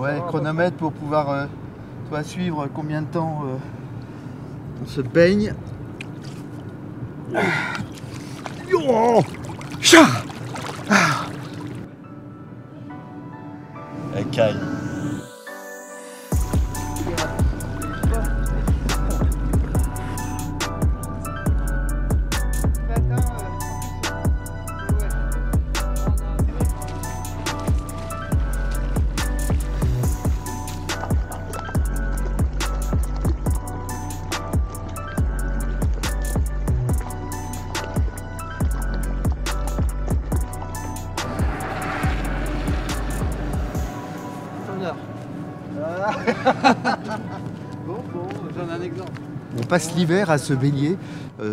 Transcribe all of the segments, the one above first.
Ouais, chronomètre pour pouvoir suivre combien de temps on se baigne. Oh, chat. Elle caille. Bon, j'en ai un exemple. On passe l'hiver à se baigner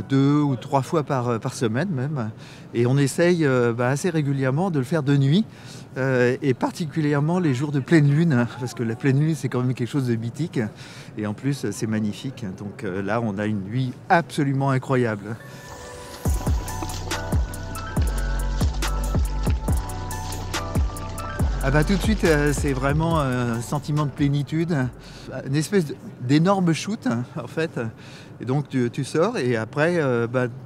2 ou 3 fois par semaine même. Et on essaye assez régulièrement de le faire de nuit. Et particulièrement les jours de pleine lune. Parce que la pleine lune, c'est quand même quelque chose de mythique. Et en plus, c'est magnifique. Donc là, on a une nuit absolument incroyable. Ah bah tout de suite, c'est vraiment un sentiment de plénitude, une espèce d'énorme shoot en fait. Et donc tu sors et après,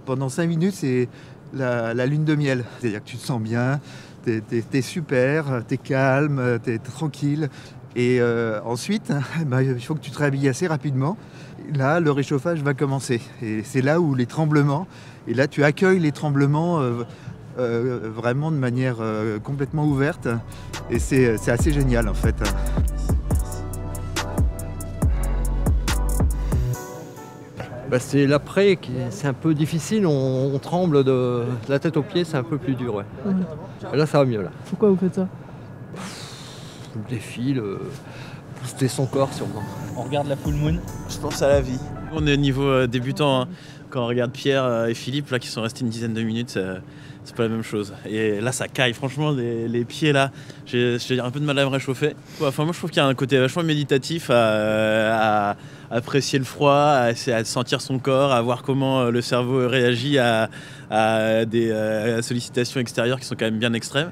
pendant 5 minutes, c'est la lune de miel. C'est-à-dire que tu te sens bien, t'es super, t'es calme, t'es tranquille. Et ensuite, il faut que tu te réhabilles assez rapidement. Là, le réchauffage va commencer. Et c'est là où les tremblements, et là tu accueilles les tremblements vraiment de manière complètement ouverte. Et c'est assez génial en fait. C'est l'après, c'est un peu difficile, on tremble de la tête aux pieds, c'est un peu plus dur. Ouais. Et là ça va mieux. Là. Pourquoi vous faites ça? Le défi, booster son corps sûrement. On regarde la full moon, je pense à la vie. On est au niveau débutant, hein. Quand on regarde Pierre et Philippe là, qui sont restés une dizaine de minutes, c'est pas la même chose. Et là ça caille, franchement les pieds là, j'ai un peu de mal à me réchauffer. Enfin, moi je trouve qu'il y a un côté vachement méditatif à apprécier le froid, à sentir son corps, à voir comment le cerveau réagit à des sollicitations extérieures qui sont quand même bien extrêmes.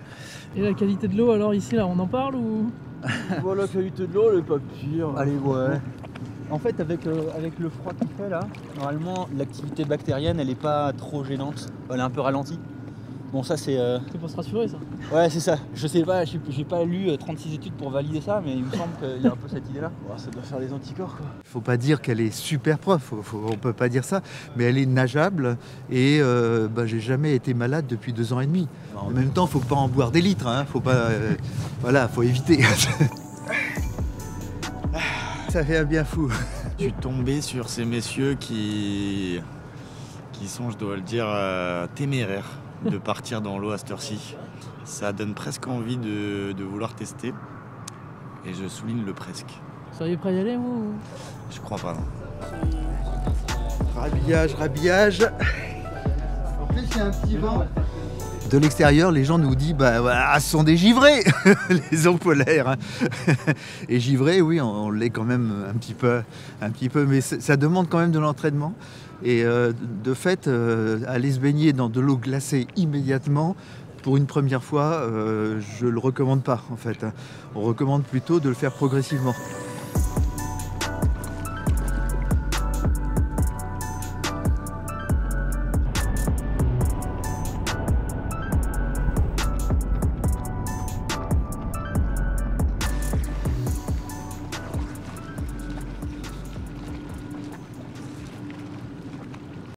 Et la qualité de l'eau alors ici là on en parle ou? La qualité de l'eau elle est pas pire. Allez, ouais. En fait avec le froid qu'il fait là, normalement l'activité bactérienne elle est pas trop gênante, elle est un peu ralentie. Bon ça c'est... C'est pour se rassurer ça. Ouais c'est ça, je sais pas, j'ai pas lu 36 études pour valider ça, mais il me semble qu'il y a un peu cette idée là. Ça doit faire des anticorps quoi. Faut pas dire qu'elle est super prof, on peut pas dire ça, mais elle est nageable et j'ai jamais été malade depuis 2 ans et demi. En même temps, faut pas en boire des litres, hein. Faut pas, faut éviter. Ça fait un bien fou. Je suis tombé sur ces messieurs qui sont, je dois le dire, téméraires de partir dans l'eau à cette heure-ci. Ça donne presque envie de vouloir tester. Et je souligne le presque. Vous seriez prêt à y aller vous? Je crois pas, non. Rhabillage. En plus, il y a un petit vent. De l'extérieur, les gens nous disent ce sont des givrés, les eaux polaires. Hein. Et givrés, oui, on l'est quand même un petit peu, mais ça demande quand même de l'entraînement. Et de fait, aller se baigner dans de l'eau glacée immédiatement, pour une première fois, je ne le recommande pas en fait. On recommande plutôt de le faire progressivement.